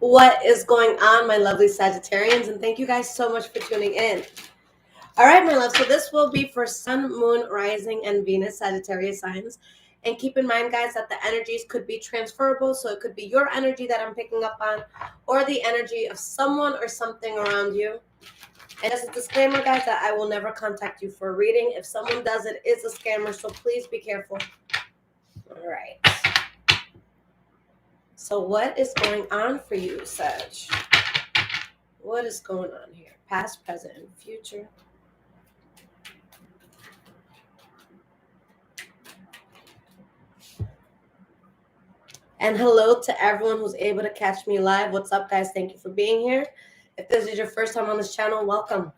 What is going on, my lovely Sagittarians? And thank you guys so much for tuning in. All right, my love. So this will be for Sun, Moon, Rising, and Venus Sagittarius signs. And keep in mind, guys, that the energies could be transferable. So it could be your energy that I'm picking up on, or the energy of someone or something around you. And as a disclaimer, guys, that I will never contact you for a reading. If someone does, it is a scammer. So please be careful. All right. So what is going on for you, Sag? What is going on here? Past, present, and future. And hello to everyone who's able to catch me live. What's up, guys? Thank you for being here. If this is your first time on this channel, welcome.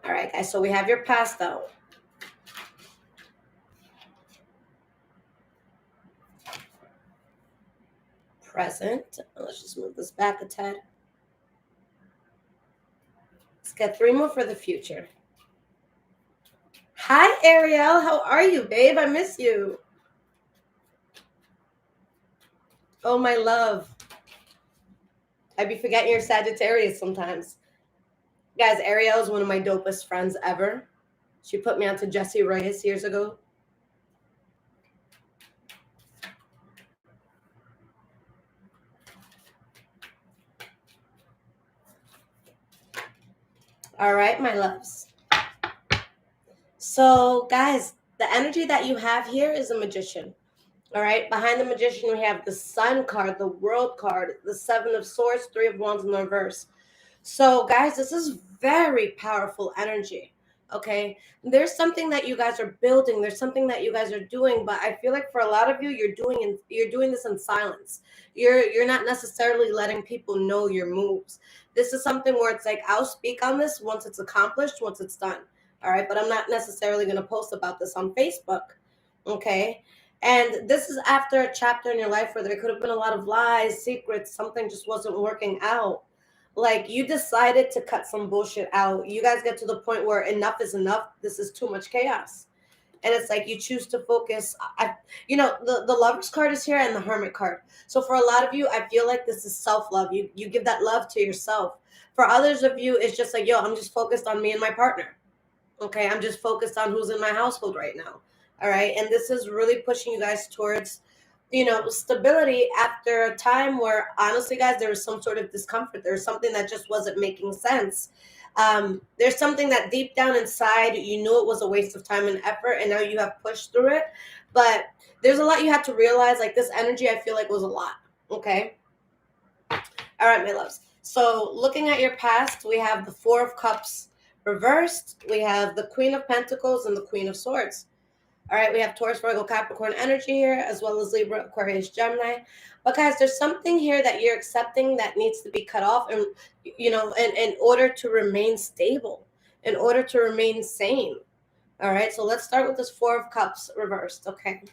All right, guys, so we have your past, though. Present. Let's just move this back a tad. Let's get 3 more for the future. Hi, Ariel. How are you, babe? I miss you. Oh, my love. I be forgetting you're Sagittarius sometimes. Guys, Ariel is one of my dopest friends ever. She put me onto Jesse Reyes years ago. All right, my loves. So, guys, the energy that you have here is a magician. All right, behind the magician, we have the Sun card, the World card, the 7 of Swords, 3 of Wands in the reverse. So, guys, this is very powerful energy. Okay, there's something that you guys are building. There's something that you guys are doing, but I feel like for a lot of you, you're doing this in silence. You're not necessarily letting people know your moves. This is something where it's like, I'll speak on this once it's accomplished, once it's done. All right, but I'm not necessarily going to post about this on Facebook. Okay. And this is after a chapter in your life where there could have been a lot of lies, secrets, something just wasn't working out. Like, you decided to cut some bullshit out. You guys get to the point where enough is enough. This is too much chaos. And it's like you choose to focus. The Lover's card is here and the Hermit card. So for a lot of you, I feel like this is self-love. You give that love to yourself. For others of you, it's just like, yo, I'm just focused on me and my partner. Okay, I'm just focused on who's in my household right now. All right, and this is really pushing you guys towards, stability after a time where, honestly, guys, there was some sort of discomfort. There was something that just wasn't making sense. There's something that deep down inside, you knew it was a waste of time and effort, and now you have pushed through it. But there's a lot you had to realize. Like, this energy, I feel like, was a lot. Okay. All right, my loves. So looking at your past, we have the 4 of Cups reversed. We have the Queen of Pentacles and the Queen of Swords. All right, we have Taurus, Virgo, Capricorn energy here, as well as Libra, Aquarius, Gemini. But guys, there's something here that you're accepting that needs to be cut off, and in order to remain stable, in order to remain sane. All right, so let's start with this 4 of Cups reversed. Okay.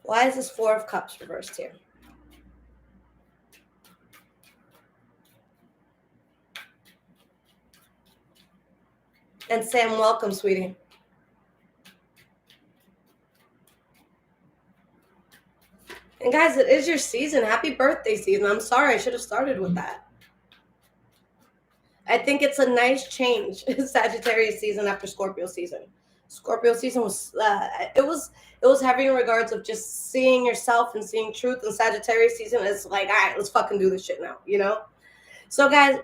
Why is this 4 of Cups reversed here? And Sam, welcome, sweetie. And guys, it is your season. Happy birthday season. I'm sorry, I should have started with that. I think it's a nice change. Sagittarius season after Scorpio season. Scorpio season was it was heavy in regards of just seeing yourself and seeing truth. And Sagittarius season is like, all right, let's fucking do this shit now, So guys,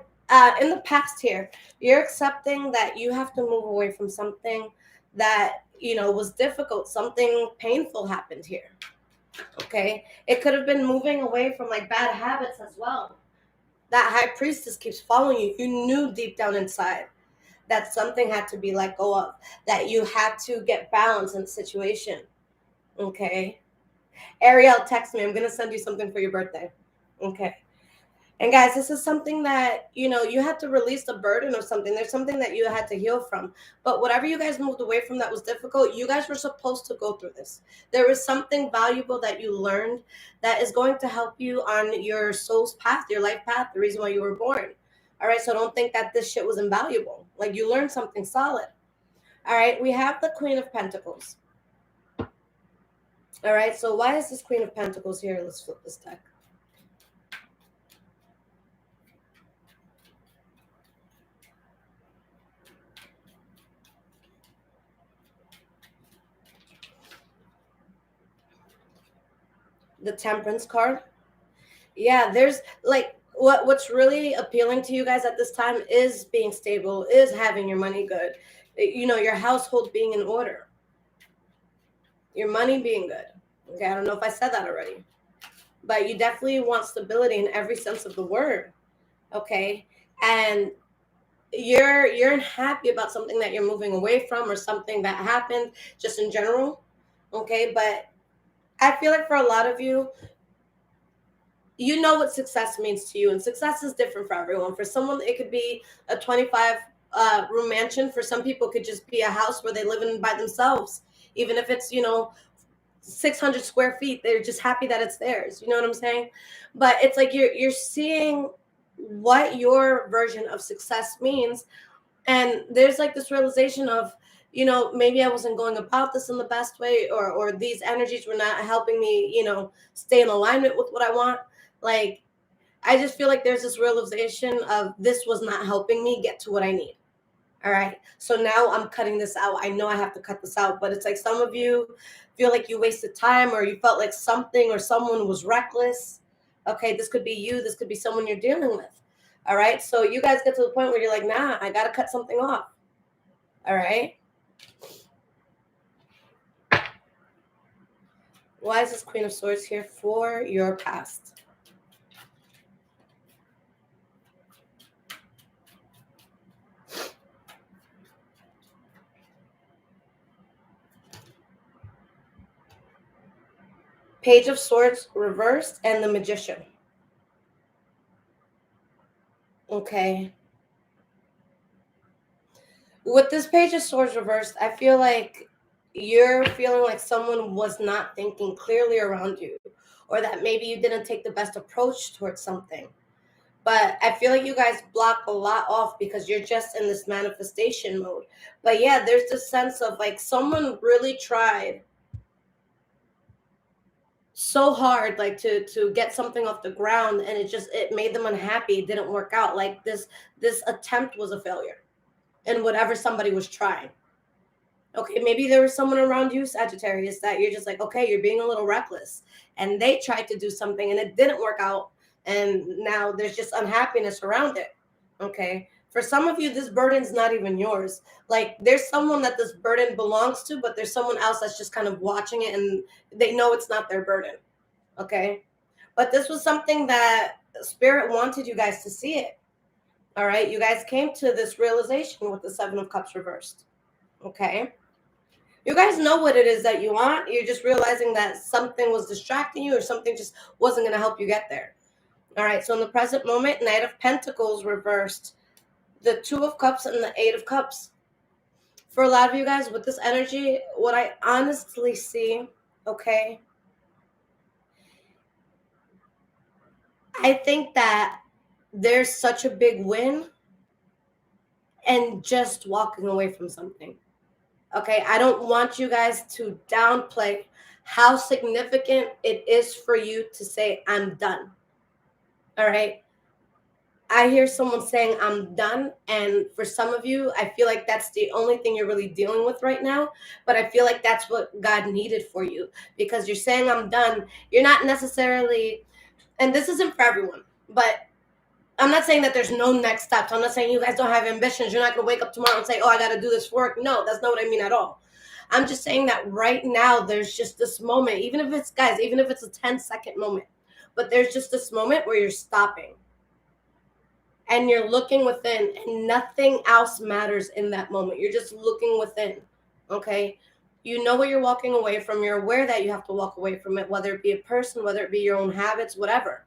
in the past here, you're accepting that you have to move away from something that, was difficult. Something painful happened here. Okay. It could have been moving away from like bad habits as well. That High Priestess keeps following you. You knew deep down inside that something had to be let go of, that you had to get balance in the situation. Okay. Ariel, text me. I'm going to send you something for your birthday. Okay. And guys, this is something that, you had to release the burden of something. There's something that you had to heal from. But whatever you guys moved away from that was difficult, you guys were supposed to go through this. There was something valuable that you learned that is going to help you on your soul's path, your life path, the reason why you were born. All right, so don't think that this shit was invaluable. Like, you learned something solid. All right, we have the Queen of Pentacles. All right, so why is this Queen of Pentacles here? Let's flip this deck. The Temperance card. Yeah, there's like what's really appealing to you guys at this time is being stable, is having your money good, you know, your household being in order, your money being good. Okay, I don't know if I said that already, but you definitely want stability in every sense of the word. Okay, and you're unhappy about something that you're moving away from, or something that happened just in general. Okay, but I feel like for a lot of you, you know what success means to you, and success is different for everyone. For someone it could be a 25 room mansion. For some people it could just be a house where they live in by themselves, even if it's, you know, 600 square feet. They're just happy that it's theirs, you know what I'm saying? But it's like you're seeing what your version of success means, and there's like this realization of, you know, maybe I wasn't going about this in the best way, or these energies were not helping me, you know, stay in alignment with what I want. Like, I just feel like there's this realization of this was not helping me get to what I need. All right. So now I'm cutting this out. I know I have to cut this out, but it's like some of you feel like you wasted time, or you felt like something or someone was reckless. Okay. This could be you. This could be someone you're dealing with. All right. So you guys get to the point where you're like, nah, I got to cut something off. All right. Why is this Queen of Swords here for your past? Page of Swords reversed and the Magician. Okay. With this Page of Swords reversed, I feel like you're feeling like someone was not thinking clearly around you, or that maybe you didn't take the best approach towards something. But I feel like you guys block a lot off because you're just in this manifestation mode. But yeah, there's this sense of like someone really tried so hard, like to get something off the ground, and it made them unhappy. It didn't work out. Like this attempt was a failure in whatever somebody was trying. Okay, maybe there was someone around you, Sagittarius, that you're just like, okay, you're being a little reckless, and they tried to do something and it didn't work out, and now there's just unhappiness around it. Okay, for some of you, this burden's not even yours. Like, there's someone that this burden belongs to, but there's someone else that's just kind of watching it, and they know it's not their burden. Okay, but this was something that Spirit wanted you guys to see it. All right, you guys came to this realization with the Seven of Cups reversed. Okay, you guys know what it is that you want. You're just realizing that something was distracting you, or something just wasn't going to help you get there. All right, so in the present moment, Knight of Pentacles reversed, the Two of Cups and the Eight of Cups. For a lot of you guys with this energy, what I honestly see, okay, I think that there's such a big win and just walking away from something. Okay, I don't want you guys to downplay how significant it is for you to say, I'm done. All right. I hear someone saying, I'm done. And for some of you, I feel like that's the only thing you're really dealing with right now. But I feel like that's what God needed for you, because you're saying, I'm done. You're not necessarily, and this isn't for everyone, but I'm not saying that there's no next steps. I'm not saying you guys don't have ambitions. You're not going to wake up tomorrow and say, oh, I got to do this work. No, that's not what I mean at all. I'm just saying that right now, there's just this moment, even if it's, guys, even if it's a 10-second moment, but there's just this moment where you're stopping and you're looking within, and nothing else matters in that moment. You're just looking within. Okay. You know what you're walking away from. You're aware that you have to walk away from it, whether it be a person, whether it be your own habits, whatever.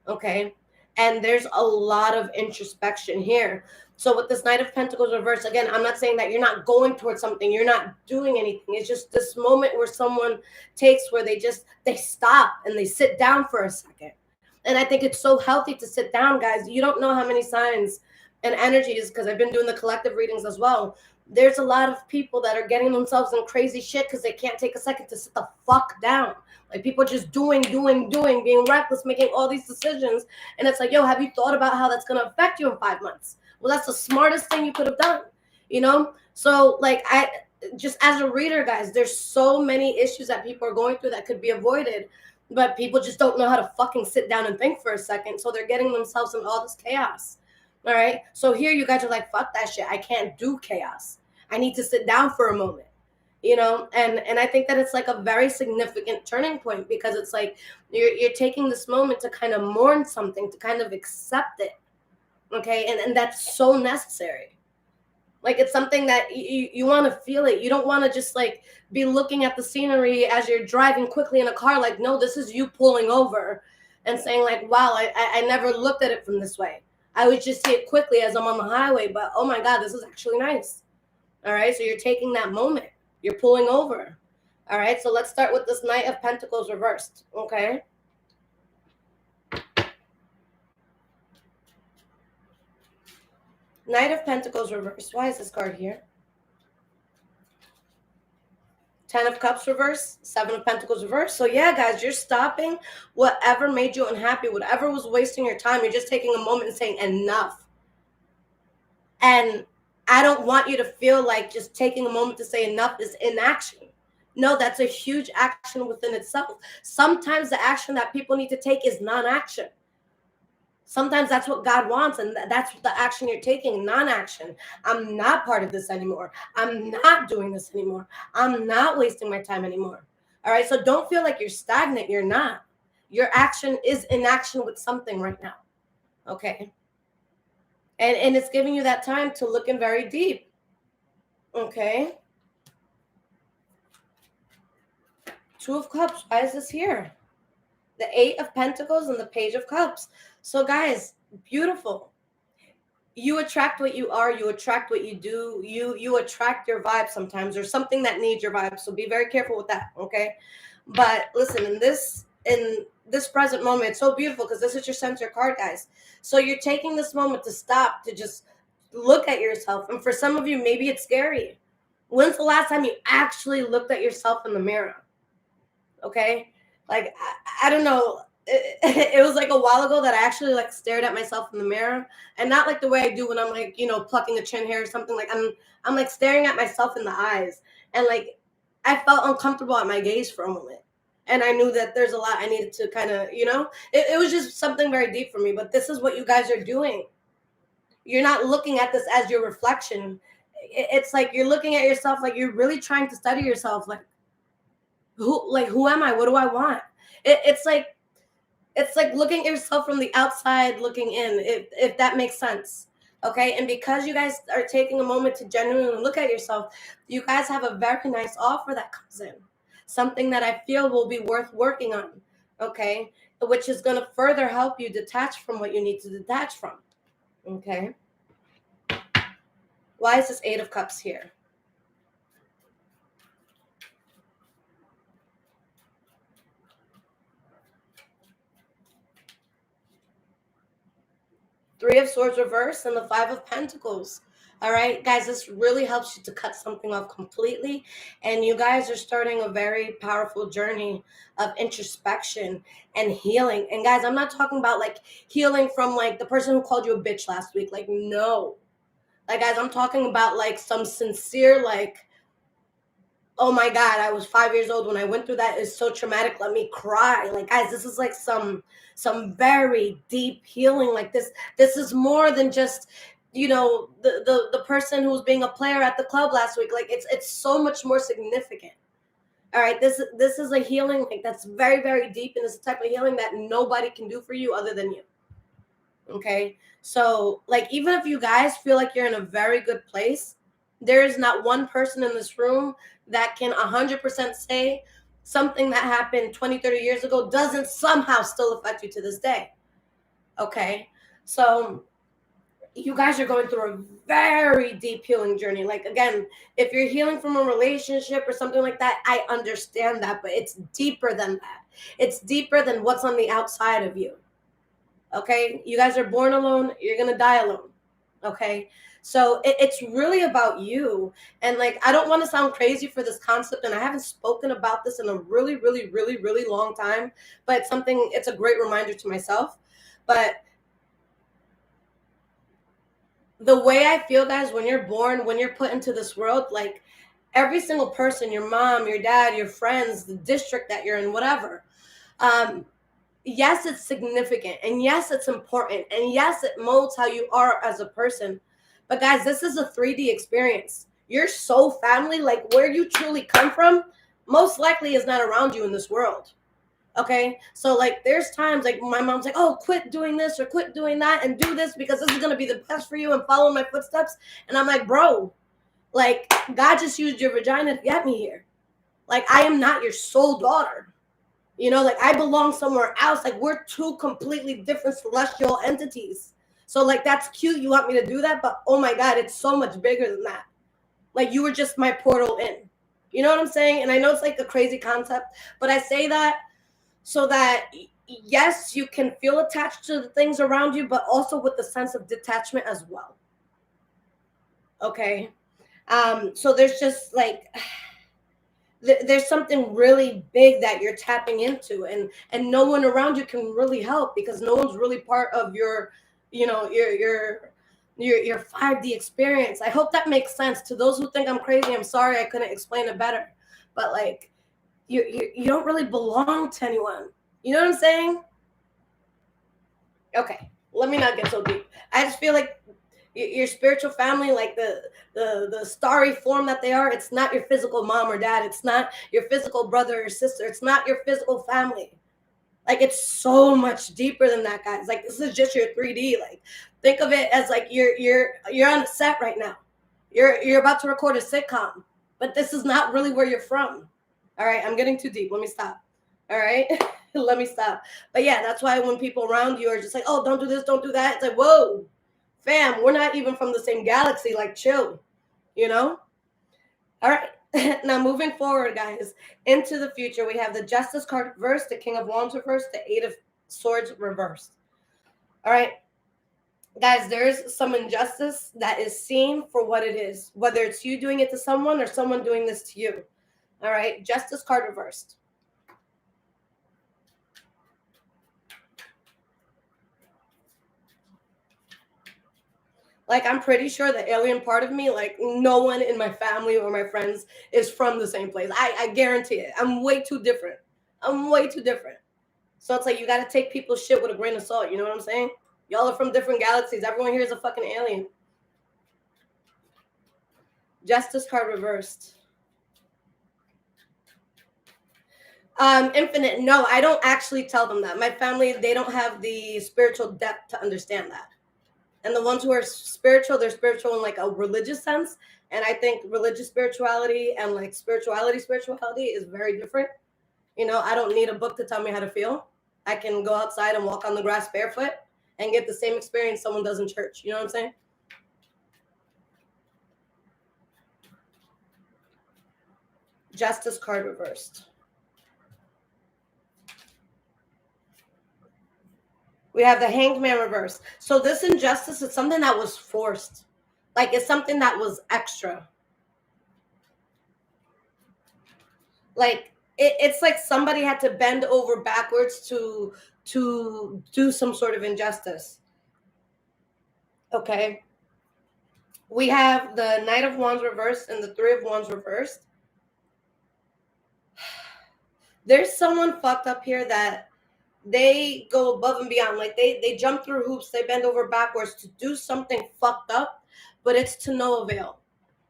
Okay. And there's a lot of introspection here. So with this Knight of Pentacles reverse, again, I'm not saying that you're not going towards something, you're not doing anything. It's just this moment where someone takes, where they stop and they sit down for a second. And I think it's so healthy to sit down, guys. You don't know how many signs and energies, because I've been doing the collective readings as well. There's a lot of people that are getting themselves in crazy shit because they can't take a second to sit the fuck down. Like, people just doing, being reckless, making all these decisions. And it's like, yo, have you thought about how that's going to affect you in 5 months? Well, that's the smartest thing you could have done, you know? So, like, I just, as a reader, guys, there's so many issues that people are going through that could be avoided, but people just don't know how to fucking sit down and think for a second. So they're getting themselves in all this chaos. All right. So here you guys are like, fuck that shit. I can't do chaos. I need to sit down for a moment, you know? And I think that it's like a very significant turning point, because it's like you're taking this moment to kind of mourn something, to kind of accept it. Okay. And that's so necessary. Like, it's something that you want to feel it. You don't want to just like be looking at the scenery as you're driving quickly in a car. Like, no, this is you pulling over and saying like, wow, I never looked at it from this way. I would just see it quickly as I'm on the highway, but oh my God, this is actually nice. All right, so you're taking that moment. You're pulling over. All right, so let's start with this Knight of Pentacles reversed, okay? Knight of Pentacles reversed. Why is this card here? 10 of Cups reversed, 7 of Pentacles reversed. So yeah, guys, you're stopping whatever made you unhappy, whatever was wasting your time. You're just taking a moment and saying enough. And I don't want you to feel like just taking a moment to say enough is inaction. No, that's a huge action within itself. Sometimes the action that people need to take is non-action. Sometimes that's what God wants, and that's the action you're taking, non-action. I'm not part of this anymore. I'm not doing this anymore. I'm not wasting my time anymore. All right, so don't feel like you're stagnant. You're not. Your action is in action with something right now, okay? And it's giving you that time to look in very deep, okay? 2 of Cups, why is this here? The 8 of Pentacles and the Page of Cups. So guys, beautiful. You attract what you are. You attract what you do. You attract your vibe sometimes, or something that needs your vibe. So be very careful with that, okay? But listen, in this present moment, it's so beautiful because this is your center card, guys. So you're taking this moment to stop, to just look at yourself. And for some of you, maybe it's scary. When's the last time you actually looked at yourself in the mirror? Okay? Like, I don't know. It was like a while ago that I actually like stared at myself in the mirror, and not like the way I do when I'm like, you know, plucking a chin hair or something. Like, I'm like staring at myself in the eyes, and like I felt uncomfortable at my gaze for a moment. And I knew that there's a lot I needed to kind of, you know, it was just something very deep for me. But this is what you guys are doing. You're not looking at this as your reflection. It's like you're looking at yourself like you're really trying to study yourself. Like, who am I? What do I want? It's like looking at yourself from the outside looking in, if that makes sense. Okay, and because you guys are taking a moment to genuinely look at yourself, you guys have a very nice offer that comes in, something that I feel will be worth working on, okay, which is going to further help you detach from what you need to detach from. Okay, why is this 8 of Cups here? Three of Swords reversed and the 5 of Pentacles. All right, guys, this really helps you to cut something off completely. And you guys are starting a very powerful journey of introspection and healing. And guys, I'm not talking about like healing from like the person who called you a bitch last week. Like, no. Like, guys, I'm talking about like some sincere, like, oh my God, I was 5 years old when I went through that. It's so traumatic. Let me cry. Like, guys, this is like some very deep healing. Like, this is more than just, you know, the person who was being a player at the club last week. Like, it's so much more significant. All right, this is a healing like that's very, very deep, and it's a type of healing that nobody can do for you other than you. Okay, so like, even if you guys feel like you're in a very good place, there is not one person in this room that can 100% say something that happened 20, 30 years ago doesn't somehow still affect you to this day. Okay, so you guys are going through a very deep healing journey. Like, again, if you're healing from a relationship or something like that, I understand that, but it's deeper than that. It's deeper than what's on the outside of you. Okay, you guys are born alone, you're gonna die alone. Okay, So it's really about you. And like, I don't want to sound crazy for this concept, and I haven't spoken about this in a really, really, really, really long time, but it's a great reminder to myself. But the way I feel, guys, when you're born, when you're put into this world, like every single person, your mom, your dad, your friends, the district that you're in, whatever, yes, it's significant, and yes, it's important, and yes, it molds how you are as a person. But guys, this is a 3D experience. Your soul family, like where you truly come from, most likely is not around you in this world. Okay, so like there's times like my mom's like, oh, quit doing this or quit doing that and do this because this is gonna be the best for you and follow my footsteps. And I'm like, bro, like God just used your vagina to get me here. Like I am not your soul daughter. You know, like I belong somewhere else. Like we're two completely different celestial entities. So like that's cute. You want me to do that, but oh my God, it's so much bigger than that. Like you were just my portal in. You know what I'm saying? And I know it's like a crazy concept, but I say that so that yes, you can feel attached to the things around you, but also with the sense of detachment as well. Okay. So there's just like there's something really big that you're tapping into, and no one around you can really help because no one's really part of your, you know, your 5D experience. I hope that makes sense to those who think I'm crazy. I'm sorry I couldn't explain it better, but like you don't really belong to anyone. You know what I'm saying? Okay, let me not get so deep. I just feel like your spiritual family, like the starry form that they are, it's not your physical mom or dad. It's not your physical brother or sister. It's not your physical family. Like it's so much deeper than that, guys. Like this is just your 3D. Like think of it as like you're on a set right now. You're about to record a sitcom, but this is not really where you're from. All right, I'm getting too deep. Let me stop. All right, let me stop. But yeah, that's why when people around you are just like, oh, don't do this, don't do that, it's like, whoa, fam, we're not even from the same galaxy. Like, chill, you know? All right. Now, moving forward, guys, into the future, we have the Justice card reversed, the King of Wands reversed, the Eight of Swords reversed. All right. Guys, there's some injustice that is seen for what it is, whether it's you doing it to someone or someone doing this to you. All right. Justice card reversed. Like, I'm pretty sure the alien part of me, like, no one in my family or my friends is from the same place. I guarantee it. I'm way too different. I'm way too different. So it's like you got to take people's shit with a grain of salt. You know what I'm saying? Y'all are from different galaxies. Everyone here is a fucking alien. Justice card reversed. Infinite. No, I don't actually tell them that. My family, they don't have the spiritual depth to understand that. And the ones who are spiritual, they're spiritual in like a religious sense. And I think religious spirituality and like spirituality is very different. You know, I don't need a book to tell me how to feel. I can go outside and walk on the grass barefoot and get the same experience someone does in church. You know what I'm saying? Justice card reversed. We have the Hanged Man reversed. So this injustice is something that was forced. Like it's something that was extra. Like it's like somebody had to bend over backwards to do some sort of injustice. Okay. We have the Knight of Wands reversed and the Three of Wands reversed. There's someone fucked up here that they go above and beyond. Like they jump through hoops, they bend over backwards to do something fucked up, but it's to no avail.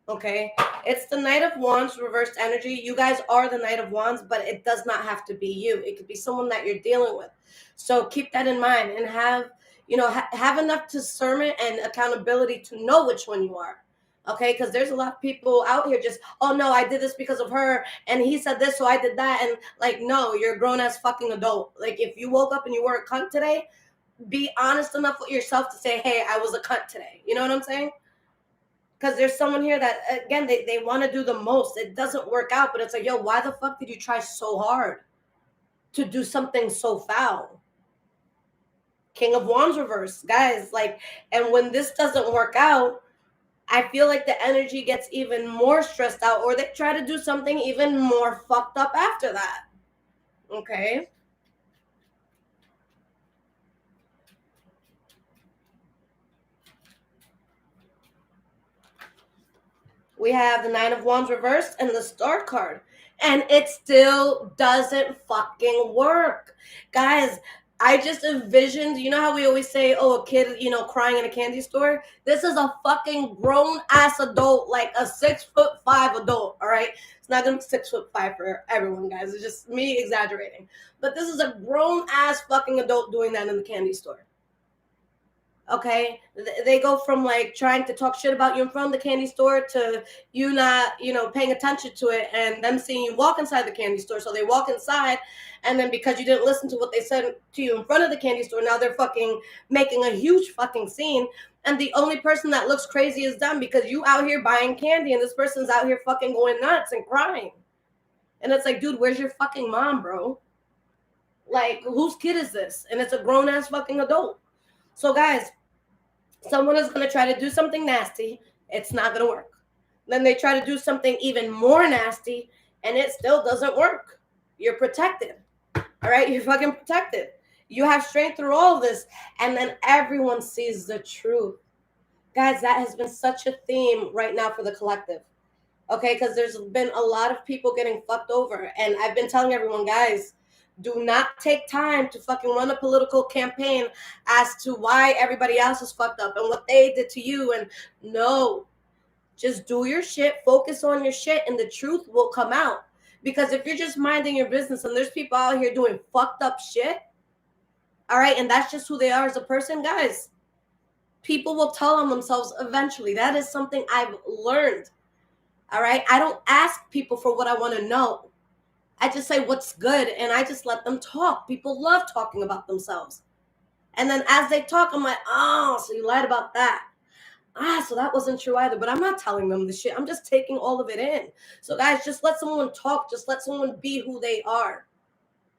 Okay, it's the Knight of Wands reversed energy. You guys are the Knight of Wands, but it does not have to be you. It could be someone that you're dealing with. So keep that in mind and have, you know, have enough discernment and accountability to know which one you are. Okay, because there's a lot of people out here just, oh no, I did this because of her, and he said this, so I did that, and like, no, you're a grown ass fucking adult. Like, if you woke up and you were a cunt today, be honest enough with yourself to say, hey, I was a cunt today. You know what I'm saying? Because there's someone here that, again, they want to do the most. It doesn't work out, but it's like, yo, why the fuck did you try so hard to do something so foul? King of Wands reverse, guys. Like, and when this doesn't work out, I feel like the energy gets even more stressed out, or they try to do something even more fucked up after that. Okay? We have the Nine of Wands reversed and the Star card. And it still doesn't fucking work. Guys, I just envisioned, you know how we always say, oh, a kid, crying in a candy store? This is a fucking grown ass adult, like a 6'5" adult, all right? It's not gonna be 6'5" for everyone, guys. It's just me exaggerating. But this is a grown ass fucking adult doing that in the candy store. Okay, they go from like trying to talk shit about you in front of the candy store to you not paying attention to it, and them seeing you walk inside the candy store. So they walk inside, and then because you didn't listen to what they said to you in front of the candy store, now they're fucking making a huge fucking scene, and the only person that looks crazy is them, because you out here buying candy and this person's out here fucking going nuts and crying. And it's like, dude, where's your fucking mom, bro? Like, whose kid is this? And it's a grown ass fucking adult. So guys, someone is going to try to do something nasty. It's not going to work. Then they try to do something even more nasty, and it still doesn't work. You're protected. All right? You're fucking protected. You have strength through all of this, and then everyone sees the truth. Guys, that has been such a theme right now for the collective. Okay? Because there's been a lot of people getting fucked over, and I've been telling everyone, guys, do not take time to fucking run a political campaign as to why everybody else is fucked up and what they did to you. And no, just do your shit, focus on your shit, and the truth will come out. Because if you're just minding your business and there's people out here doing fucked up shit, all right, and that's just who they are as a person, guys, people will tell on themselves eventually. That is something I've learned. All right, I don't ask people for what I want to know. I just say what's good, and I just let them talk. People love talking about themselves. And then as they talk, I'm like, oh, so you lied about that. So that wasn't true either. But I'm not telling them the shit. I'm just taking all of it in. So guys, just let someone talk. Just let someone be who they are.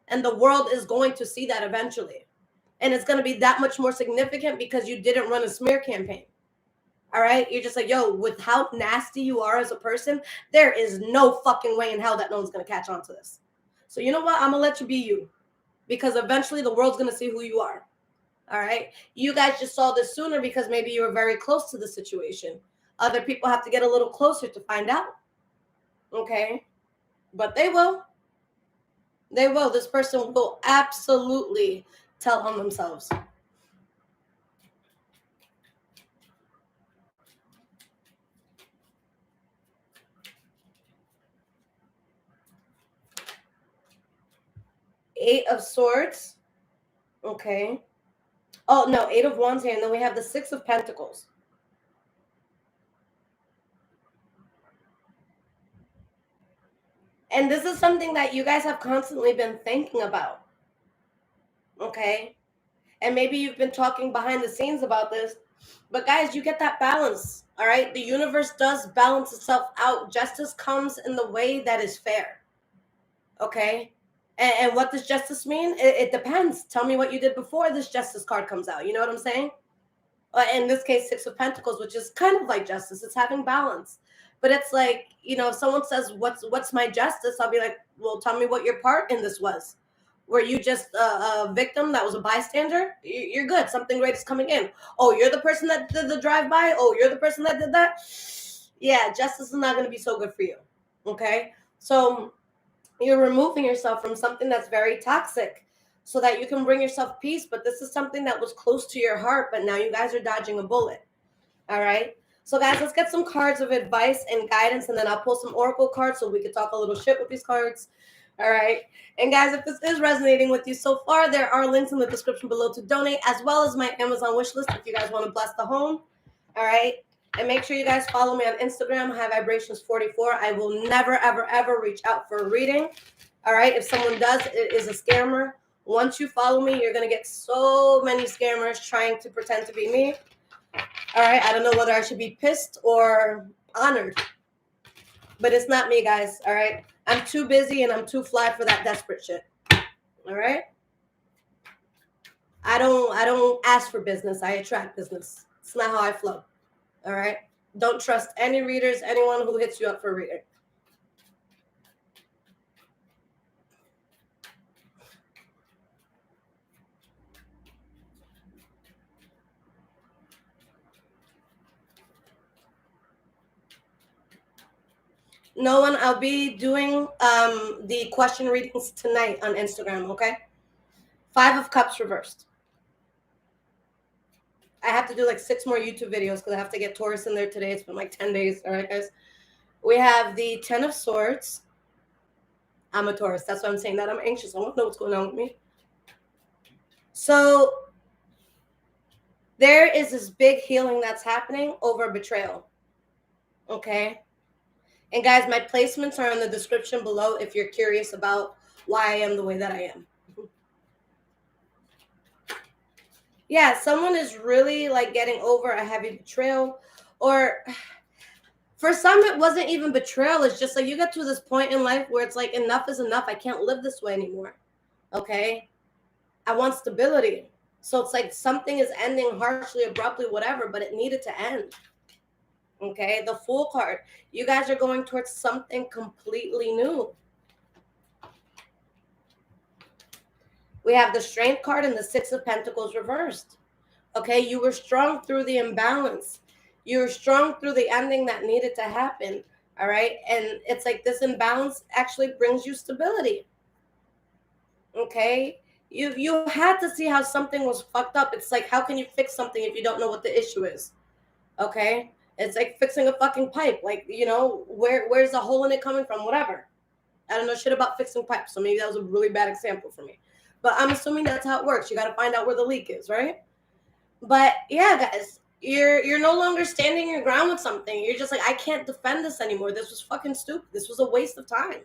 And the world is going to see that eventually. And it's going to be that much more significant because you didn't run a smear campaign. All right? You're just like, yo, with how nasty you are as a person, there is no fucking way in hell that no one's going to catch on to this. So you know what? I'm going to let you be you, because eventually the world's going to see who you are. All right? You guys just saw this sooner because maybe you were very close to the situation. Other people have to get a little closer to find out. Okay? But they will. They will. This person will absolutely tell on themselves. Eight of Swords. Okay. Oh, no, Eight of Wands here. And then we have the Six of Pentacles. And this is something that you guys have constantly been thinking about. Okay? And maybe you've been talking behind the scenes about this. But guys, you get that balance. All right? The universe does balance itself out. Justice comes in the way that is fair. Okay? And what does justice mean? It depends. Tell me what you did before this justice card comes out. You know what I'm saying? In this case, Six of Pentacles, which is kind of like justice. It's having balance. But it's like, if someone says, what's my justice? I'll be like, well, tell me what your part in this was. Were you just a victim that was a bystander? You're good. Something great is coming in. Oh, you're the person that did the drive-by? Oh, you're the person that did that? Yeah, justice is not going to be so good for you. Okay? So you're removing yourself from something that's very toxic so that you can bring yourself peace. But this is something that was close to your heart, but now you guys are dodging a bullet. All right? So guys, let's get some cards of advice and guidance, and then I'll pull some oracle cards so we can talk a little shit with these cards. All right? And guys, if this is resonating with you so far, there are links in the description below to donate, as well as my Amazon wish list if you guys want to bless the home. All right? And make sure you guys follow me on Instagram, High Vibrations 44. I will never, ever, ever reach out for a reading. All right? If someone does, it is a scammer. Once you follow me, you're going to get so many scammers trying to pretend to be me. All right? I don't know whether I should be pissed or honored. But it's not me, guys. All right? I'm too busy and I'm too fly for that desperate shit. All right? I don't ask for business. I attract business. It's not how I flow. All right? Don't trust any readers, anyone who hits you up for reading. No one. I'll be doing the question readings tonight on Instagram, okay? 5 of Cups reversed. I have to do like 6 more YouTube videos because I have to get Taurus in there today. It's been like 10 days. All right, guys. We have the 10 of Swords. I'm a Taurus. That's why I'm saying that. I'm anxious. I want to know what's going on with me. So there is this big healing that's happening over betrayal. Okay? And guys, my placements are in the description below if you're curious about why I am the way that I am. Yeah, someone is really like getting over a heavy betrayal, or for some it wasn't even betrayal. It's just like you get to this point in life where it's like enough is enough. I can't live this way anymore. Okay? I want stability. So it's like something is ending harshly, abruptly, whatever, but it needed to end. Okay? The Fool card. You guys are going towards something completely new. We have the Strength card and the 6 of Pentacles reversed. Okay, you were strong through the imbalance. You were strong through the ending that needed to happen. All right, and it's like this imbalance actually brings you stability. Okay, you had to see how something was fucked up. It's like, how can you fix something if you don't know what the issue is? Okay, it's like fixing a fucking pipe. Like, you know, where's the hole in it coming from? Whatever. I don't know shit about fixing pipes, so maybe that was a really bad example for me. But I'm assuming that's how it works. You got to find out where the leak is, right? But yeah, guys, you're no longer standing your ground with something. You're just like, I can't defend this anymore. This was fucking stupid. This was a waste of time.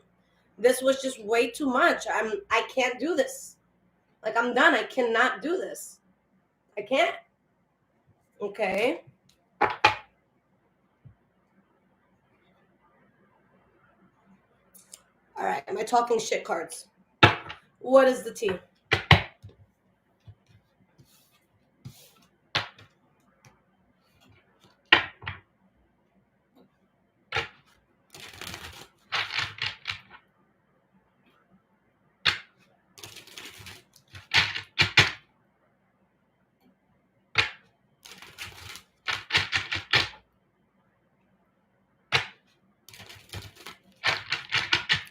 This was just way too much. I can't do this. Like, I'm done. I cannot do this. I can't. Okay. All right. Am I talking shit cards? What is the tea?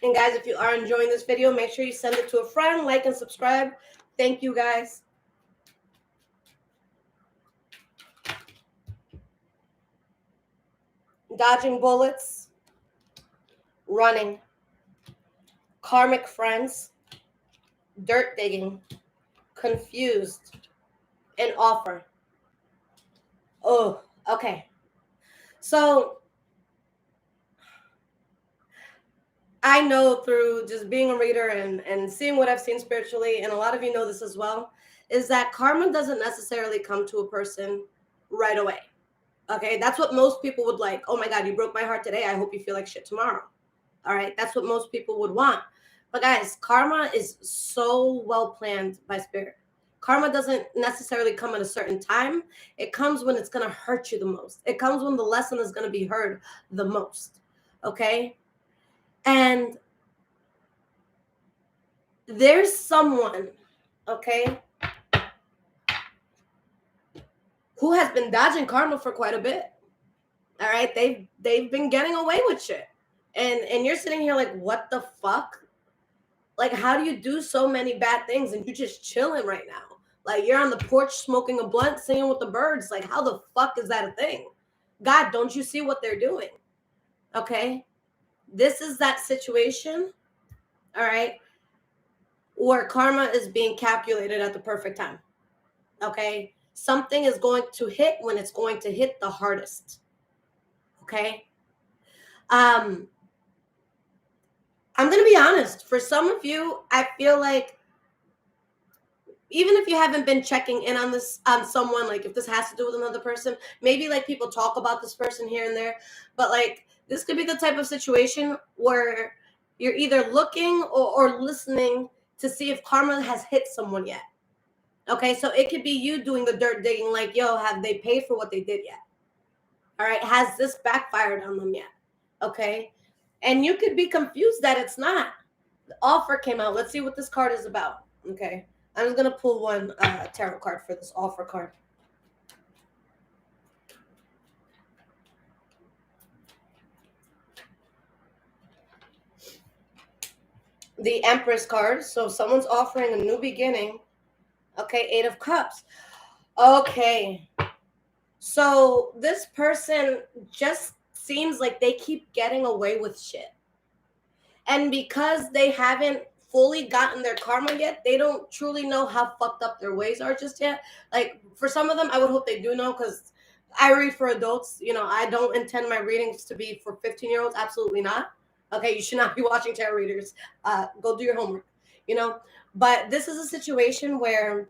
And guys, if you are enjoying this video, make sure you send it to a friend, like and subscribe. Thank you, guys. Dodging bullets, running, karmic friends, dirt digging, confused, and offer. Oh, okay. So I know through just being a reader and seeing what I've seen spiritually, and a lot of you know this as well, is that karma doesn't necessarily come to a person right away. Okay, that's what most people would like. Oh my God, you broke my heart today. I hope you feel like shit tomorrow. All right, that's what most people would want. But guys, karma is so well planned by spirit. Karma doesn't necessarily come at a certain time. It comes when it's going to hurt you the most. It comes when the lesson is going to be heard the most. Okay? And there's someone, okay, who has been dodging karma for quite a bit. All right? They've been getting away with shit. And you're sitting here like, what the fuck? Like, how do you do so many bad things and you're just chilling right now? Like, you're on the porch smoking a blunt, singing with the birds. Like, how the fuck is that a thing? God, don't you see what they're doing? Okay? This is that situation, all right, where karma is being calculated at the perfect time. Okay? Something is going to hit when it's going to hit the hardest. Okay? I'm going to be honest. For some of you, I feel like even if you haven't been checking in on this, on someone, like if this has to do with another person, maybe like people talk about this person here and there, but like this could be the type of situation where you're either looking or listening to see if karma has hit someone yet. Okay, so it could be you doing the dirt digging, like, yo, have they paid for what they did yet? All right. Has this backfired on them yet? Okay. And you could be confused that it's not. The offer came out. Let's see what this card is about. Okay. I'm just going to pull one tarot card for this offer card. The Empress card. So someone's offering a new beginning. Okay. 8 of Cups. Okay. So this person just seems like they keep getting away with shit. And because they haven't fully gotten their karma yet, they don't truly know how fucked up their ways are just yet. Like, for some of them, I would hope they do know, because I read for adults. You know, I don't intend my readings to be for 15-year-olds. Absolutely not. Okay, you should not be watching tarot readers. Go do your homework, you know. But this is a situation where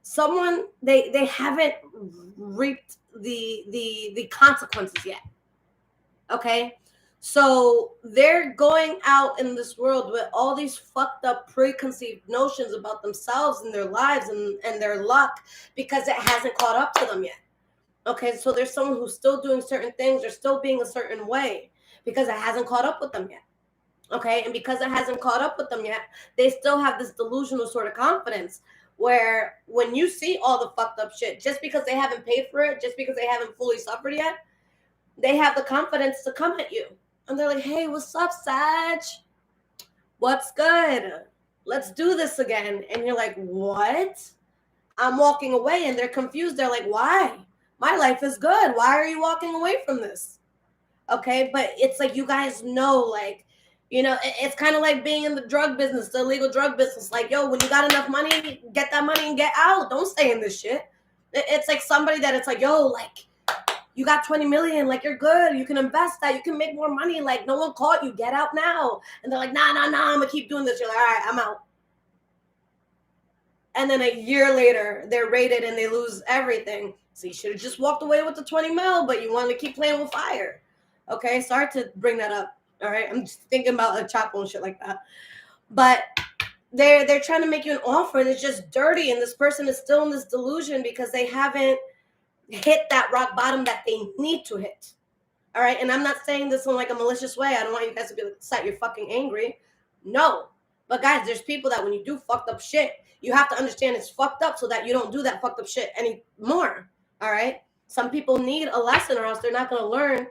someone, they haven't reaped the consequences yet. Okay, so they're going out in this world with all these fucked up preconceived notions about themselves and their lives and their luck, because it hasn't caught up to them yet. Okay, so there's someone who's still doing certain things or still being a certain way because it hasn't caught up with them yet. Okay, and because it hasn't caught up with them yet, they still have this delusional sort of confidence where when you see all the fucked up shit, just because they haven't paid for it, just because they haven't fully suffered yet, they have the confidence to come at you. And they're like, hey, what's up, Sag? What's good? Let's do this again. And you're like, what? I'm walking away, and they're confused. They're like, why? My life is good. Why are you walking away from this? Okay, but it's like, you guys know, like, you know, it's kind of like being in the drug business, the illegal drug business. Like, yo, when you got enough money, get that money and get out. Don't stay in this shit. It's like somebody that it's like, yo, like, you got 20 million, like, you're good. You can invest that. You can make more money. Like, no one caught you. Get out now. And they're like, nah, I'm going to keep doing this. You're like, all right, I'm out. And then a year later, they're raided and they lose everything. So you should have just walked away with the 20 mil, but you wanted to keep playing with fire. Okay, sorry to bring that up. All right, I'm just thinking about a Chapo and shit like that. But they're trying to make you an offer, and it's just dirty. And this person is still in this delusion because they haven't hit that rock bottom that they need to hit. All right, and I'm not saying this in like a malicious way. I don't want you guys to be like, Set, you're fucking angry. No, but guys, there's people that when you do fucked up shit, you have to understand it's fucked up so that you don't do that fucked up shit anymore. All right, some people need a lesson, or else they're not going to learn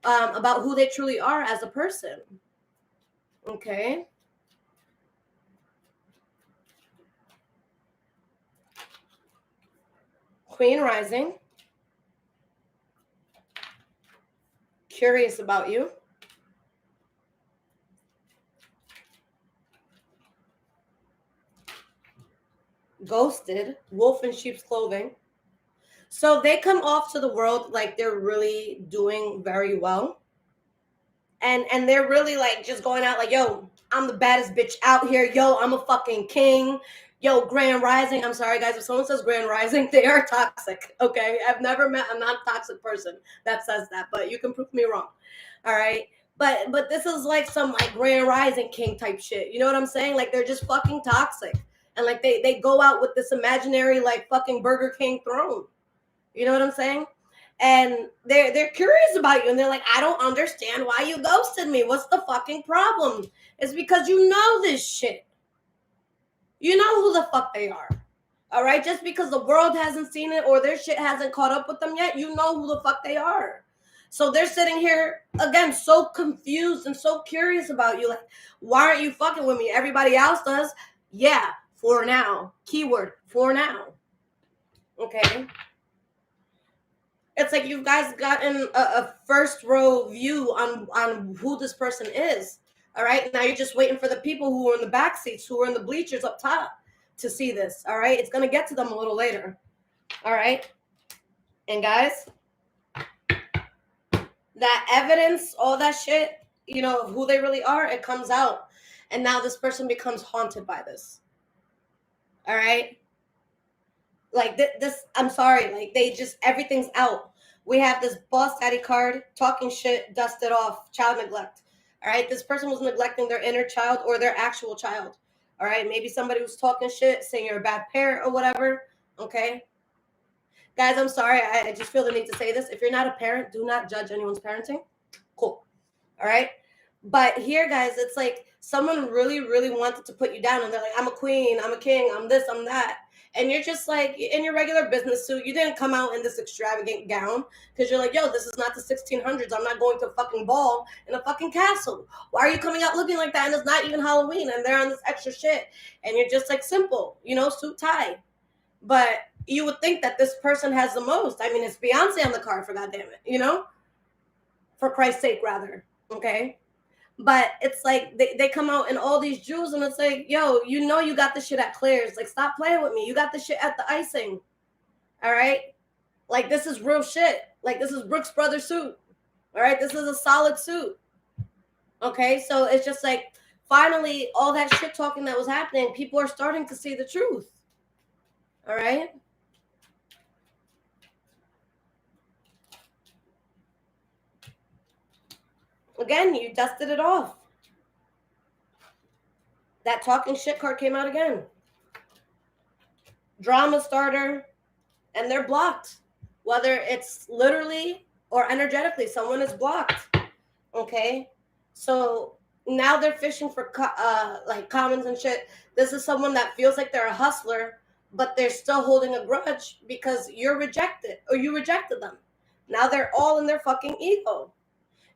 about who they truly are as a person. Okay. Queen rising. Curious about you. Ghosted. Wolf in sheep's clothing. So they come off to the world like they're really doing very well. And they're really like just going out like, yo, I'm the baddest bitch out here. Yo, I'm a fucking king. Yo, Grand Rising. I'm sorry, guys. If someone says Grand Rising, they are toxic. Okay. I've never met a non-toxic person that says that, but you can prove me wrong. All right. But this is like some like Grand Rising king type shit. You know what I'm saying? Like, they're just fucking toxic. And like they go out with this imaginary like fucking Burger King throne. You know what I'm saying? And they're curious about you, and they're like, I don't understand why you ghosted me. What's the fucking problem? It's because you know this shit. You know who the fuck they are. All right? Just because the world hasn't seen it or their shit hasn't caught up with them yet, you know who the fuck they are. So they're sitting here, again, so confused and so curious about you. Like, why aren't you fucking with me? Everybody else does. Yeah, for now. Keyword, for now. Okay? It's like you've guys gotten a first row view on who this person is. All right. Now you're just waiting for the people who are in the back seats, who are in the bleachers up top, to see this. All right. It's going to get to them a little later. All right. And guys, that evidence, all that shit, you know, who they really are, it comes out. And now this person becomes haunted by this. All right. Like this, I'm sorry, like they just, everything's out. We have this boss daddy card, talking shit, dusted off, child neglect. All right, this person was neglecting their inner child or their actual child. All right, maybe somebody was talking shit, saying you're a bad parent or whatever. Okay, Guys, I'm sorry. I just feel the need to say this. If you're not a parent, do not judge anyone's parenting. Cool. All right. But here, guys, it's like someone really, really wanted to put you down. And they're like, I'm a queen, I'm a king, I'm this, I'm that. And you're just like in your regular business suit. You didn't come out in this extravagant gown because you're like, yo, this is not the 1600s. I'm not going to a fucking ball in a fucking castle. Why are you coming out looking like that? And it's not even Halloween and they're on this extra shit. And you're just like simple, suit, tie. But you would think that this person has the most. I mean, it's Beyonce on the card, for goddamn it, for Christ's sake, rather. Okay. But it's like they come out in all these jewels and it's like, yo, you got the shit at Claire's. Like, stop playing with me. You got the shit at the icing. All right. Like, this is real shit. Like, this is Brooks Brothers suit. All right. This is a solid suit. Okay. So it's just like, finally, all that shit talking that was happening, people are starting to see the truth. All right. Again, you dusted it off. That talking shit card came out again. Drama starter, and they're blocked. Whether it's literally or energetically, someone is blocked. Okay? So now they're fishing for like comments and shit. This is someone that feels like they're a hustler, but they're still holding a grudge because you're rejected or you rejected them. Now they're all in their fucking ego.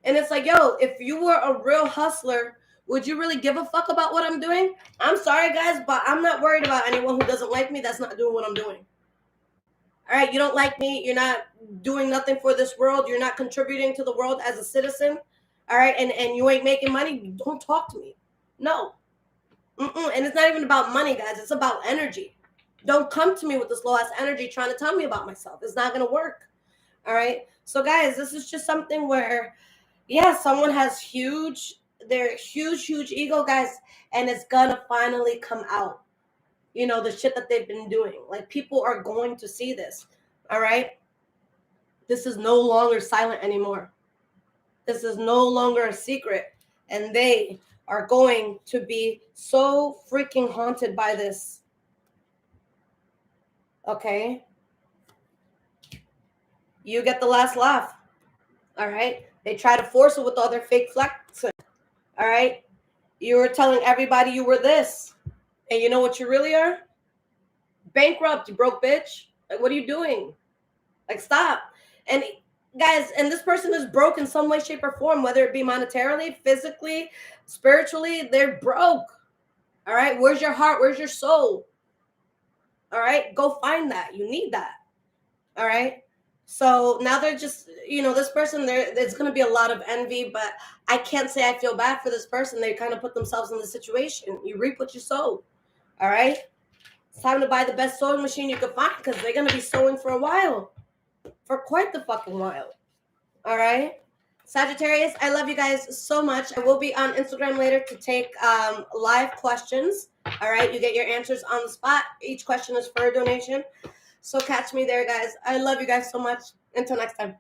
And it's like, yo, if you were a real hustler, would you really give a fuck about what I'm doing? I'm sorry, guys, but I'm not worried about anyone who doesn't like me that's not doing what I'm doing. All right, you don't like me. You're not doing nothing for this world. You're not contributing to the world as a citizen. All right, and you ain't making money. Don't talk to me. No. And it's not even about money, guys. It's about energy. Don't come to me with this low-ass energy trying to tell me about myself. It's not going to work. All right? So, guys, this is just something where, yeah, someone has huge ego, guys, and it's gonna finally come out. The shit that they've been doing. Like, people are going to see this. All right? This is no longer silent anymore. This is no longer a secret. And they are going to be so freaking haunted by this. Okay? You get the last laugh. All right? They try to force it with all their fake flexing. All right? You were telling everybody you were this. And you know what you really are? Bankrupt, you broke bitch. Like, what are you doing? Like, stop. And guys, and this person is broke in some way, shape, or form, whether it be monetarily, physically, spiritually, they're broke. All right? Where's your heart? Where's your soul? All right? Go find that. You need that. All right? So now they're just, this person, there's going to be a lot of envy, but I can't say I feel bad for this person. They kind of put themselves in the situation. You reap what you sow. All right? It's time to buy the best sewing machine you can find because they're going to be sewing for a while. For quite the fucking while. All right? Sagittarius, I love you guys so much. I will be on Instagram later to take live questions. All right? You get your answers on the spot. Each question is for a donation. So catch me there, guys. I love you guys so much. Until next time.